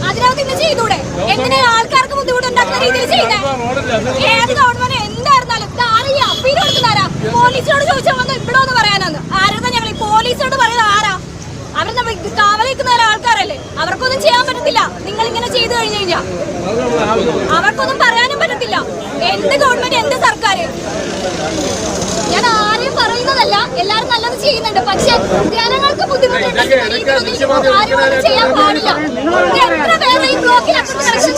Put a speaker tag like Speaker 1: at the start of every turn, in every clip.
Speaker 1: അതിനകത്ത് ഇന്ന് ചെയ്തൂടെ? എങ്ങനെ ആൾക്കാർക്ക് ബുദ്ധിമുട്ടുണ്ടാക്കുന്ന രീതിയിൽ ചെയ്തേ? ഏത് ഗവൺമെന്റ് എന്തായിരുന്നാലും അപ്പീൽ കൊടുക്കുന്നവരാ? പോലീസിനോട് ചോദിച്ചാൽ വന്ന് ഇവിടെ ഒന്ന് പറയാനാണ്. ആരാ ഞങ്ങൾ ഈ പോലീസിനോട് പറയുന്നത്? ആരാ? അവർ കാവലിക്കുന്ന ആൾക്കാരല്ലേ? അവർക്കൊന്നും ചെയ്യാൻ പറ്റത്തില്ല. നിങ്ങൾ ഇങ്ങനെ ചെയ്തു കഴിഞ്ഞു കഴിഞ്ഞാൽ അവർക്കൊന്നും പറയാനും പറ്റത്തില്ല. എന്ത് ഗവൺമെന്റ്, എന്ത് സർക്കാർ? ഞാൻ ആരെയും പറയുന്നതല്ല, എല്ലാരും നല്ലത് ചെയ്യുന്നുണ്ട്. പക്ഷെ ജനങ്ങൾക്ക് ബുദ്ധിമുട്ടുണ്ടെങ്കിൽ ചെയ്യാൻ പാടില്ല. എത്ര പേരെ ഈ ബ്ലോക്കിൽ നല്ലത്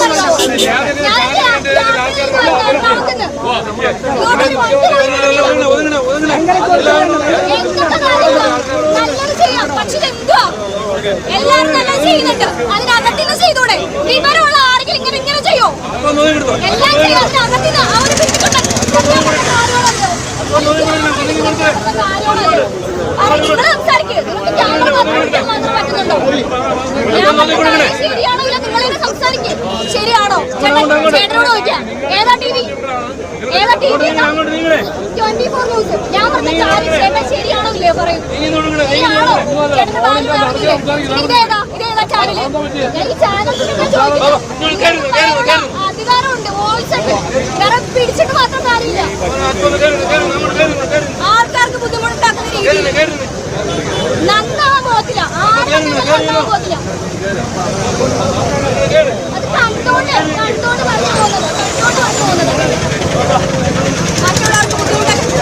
Speaker 1: ചെയ്യാം. പക്ഷെ എന്തുവാ എല്ലാരും നല്ലത് ചെയ്യുന്നുണ്ട്. അതിനകത്തിന് ചെയ്തൂടെ? വിവരമുള്ള ആരെങ്കിലും ഇങ്ങനെ ഇങ്ങനെ ചെയ്യോ? എല്ലാം ചെയ്യാം. അതിനകത്തിന് അവര് ശരിയാണോ? ചേട്ടനോട് ചോദിക്കാം. ഏതാ ടി വി? ഏതാ ടി വി? 24 ന്യൂസ്. ഞാൻ പറഞ്ഞ കാര്യം ചേട്ടൻ ശരിയാണോ ഇല്ലയോ പറയൂ. ശരിയാണോ? ഇതേതാ ചാനല്? ഈ ചാനൽ അധികാരമുണ്ട്, വോയിസ് ഉണ്ട്. വേറെ പിടിച്ചിട്ട് മാത്രം കാര്യമില്ല. ആൾക്കാർക്ക് ബുദ്ധിമുട്ടുണ്ടാക്കുന്ന രീതിയിൽ നന്നാവാൻ പോകത്തില്ല. ആരും നന്നാവാൻ പോകത്തില്ല. അത് കണ്ടോണ്ട് പറഞ്ഞു പോകുന്നത്. മറ്റുള്ളവർക്ക് ബുദ്ധിമുട്ടുണ്ടല്ലോ.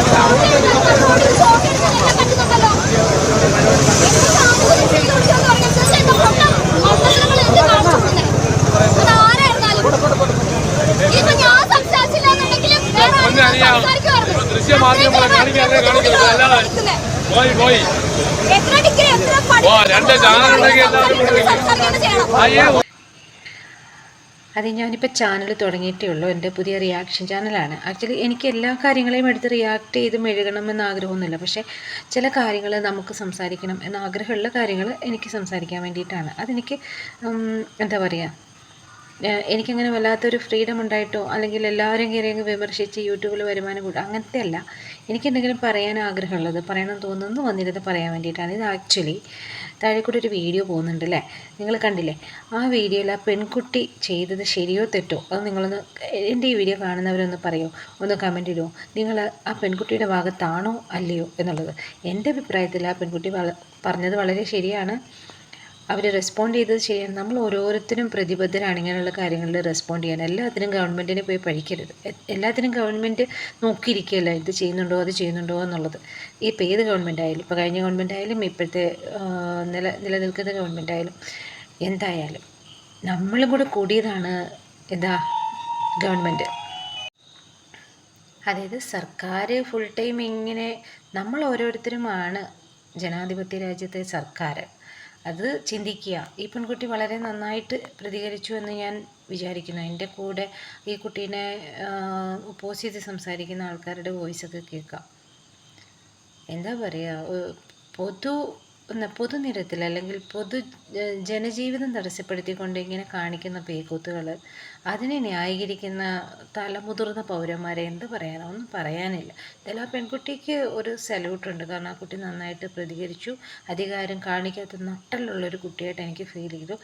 Speaker 1: അതാരായിരുന്നാലും ഇപ്പൊ ഞാൻ സംസാരിച്ചില്ലെന്നുണ്ടെങ്കിലും എത്ര ഡിഗ്രി
Speaker 2: അത് ഞാനിപ്പോൾ ചാനൽ തുടങ്ങിയിട്ടേ ഉള്ളൂ. എൻ്റെ പുതിയ റിയാക്ഷൻ ചാനലാണ്. ആക്ച്വലി എനിക്ക് എല്ലാ കാര്യങ്ങളെയും എടുത്ത് റിയാക്ട് ചെയ്ത് മെഴുകണമെന്ന് ആഗ്രഹമൊന്നുമില്ല. പക്ഷേ ചില കാര്യങ്ങൾ നമുക്ക് സംസാരിക്കണം എന്ന ആഗ്രഹമുള്ള കാര്യങ്ങൾ എനിക്ക് സംസാരിക്കാൻ വേണ്ടിയിട്ടാണ്. അതെനിക്ക് എന്താ പറയുക, എനിക്കങ്ങനെ വല്ലാത്തൊരു ഫ്രീഡം ഉണ്ടായിട്ടോ അല്ലെങ്കിൽ എല്ലാവരും കയറി അങ്ങ് വിമർശിച്ച് യൂട്യൂബിൽ വരുമാനം കൂട്ടുക അങ്ങനത്തെ അല്ല. എനിക്കെന്തെങ്കിലും പറയാൻ ആഗ്രഹമുള്ളത്, പറയണം തോന്നുന്നു വന്നിരുന്ന് പറയാൻ വേണ്ടിയിട്ടാണ്. ഇത് ആക്ച്വലി താഴെ കൂടെ ഒരു വീഡിയോ പോകുന്നുണ്ട് അല്ലേ, നിങ്ങൾ കണ്ടില്ലേ? ആ വീഡിയോയിൽ ആ പെൺകുട്ടി ചെയ്തത് ശരിയോ തെറ്റോ അത് നിങ്ങളൊന്ന്, എൻ്റെ ഈ വീഡിയോ കാണുന്നവരൊന്ന് പറയോ, ഒന്ന് കമൻറ്റ് ഇടുമോ? നിങ്ങൾ ആ പെൺകുട്ടിയുടെ ഭാഗത്താണോ അല്ലയോ എന്നുള്ളത്. എൻ്റെ അഭിപ്രായത്തിൽ ആ പെൺകുട്ടി പറഞ്ഞത് വളരെ ശരിയാണ്. അവർ റെസ്പോണ്ട് ചെയ്തത് ശരിയാണ്. നമ്മൾ ഓരോരുത്തരും പ്രതിബദ്ധരാണ് ഇങ്ങനെയുള്ള കാര്യങ്ങളിൽ റെസ്പോണ്ട് ചെയ്യാൻ. എല്ലാത്തിനും ഗവൺമെൻറ്റിനെ പോയി പഴിക്കരുത്. എല്ലാത്തിനും ഗവൺമെൻറ് നോക്കിയിരിക്കുകയല്ല ഇത് ചെയ്യുന്നുണ്ടോ അത് ചെയ്യുന്നുണ്ടോ എന്നുള്ളത്. ഇപ്പോൾ ഏത് ഗവൺമെൻറ് ആയാലും, ഇപ്പോൾ കഴിഞ്ഞ ഗവൺമെൻറ് ആയാലും ഇപ്പോഴത്തെ നിലനിൽക്കുന്ന ഗവൺമെൻറ് ആയാലും എന്തായാലും നമ്മളും കൂടെ കൂടിയതാണ് ഗവൺമെൻറ്. അതായത് സർക്കാർ ഫുൾ ടൈം ഇങ്ങനെ നമ്മൾ ഓരോരുത്തരുമാണ് ജനാധിപത്യ രാജ്യത്തെ സർക്കാർ. അത് ചിന്തിക്കുക. ഈ പെൺകുട്ടി വളരെ നന്നായിട്ട് പ്രതികരിച്ചു എന്ന് ഞാൻ വിചാരിക്കുന്നു. എൻ്റെ കൂടെ ഈ കുട്ടീനെ ഒപ്പോസ് ചെയ്ത് സംസാരിക്കുന്ന ആൾക്കാരുടെ വോയിസൊക്കെ കേൾക്കാം. എന്താ പറയുക, പൊതുനിരത്തിൽ അല്ലെങ്കിൽ ജനജീവിതം തടസ്സപ്പെടുത്തിക്കൊണ്ട് ഇങ്ങനെ കാണിക്കുന്ന പേക്കൂത്തുകൾ, അതിനെ ന്യായീകരിക്കുന്ന തലമുതിർന്ന പൗരന്മാരെ എന്ത് പറയാനോ, ഒന്നും പറയാനില്ല. എന്തായാലും ആ പെൺകുട്ടിക്ക് ഒരു സല്യൂട്ടുണ്ട്. കാരണം ആ കുട്ടി നന്നായിട്ട് പ്രതികരിച്ചു. അധികാരം കാണിക്കാത്ത നട്ടലുള്ളൊരു കുട്ടിയായിട്ട് എനിക്ക് ഫീൽ ചെയ്തു.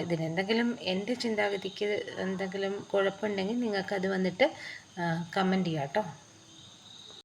Speaker 2: ഇതിനെന്തെങ്കിലും എൻ്റെ ചിന്താഗതിക്ക് എന്തെങ്കിലും കുഴപ്പമുണ്ടെങ്കിൽ നിങ്ങൾക്കത് വന്നിട്ട് കമൻറ്റ് ചെയ്യാം കേട്ടോ.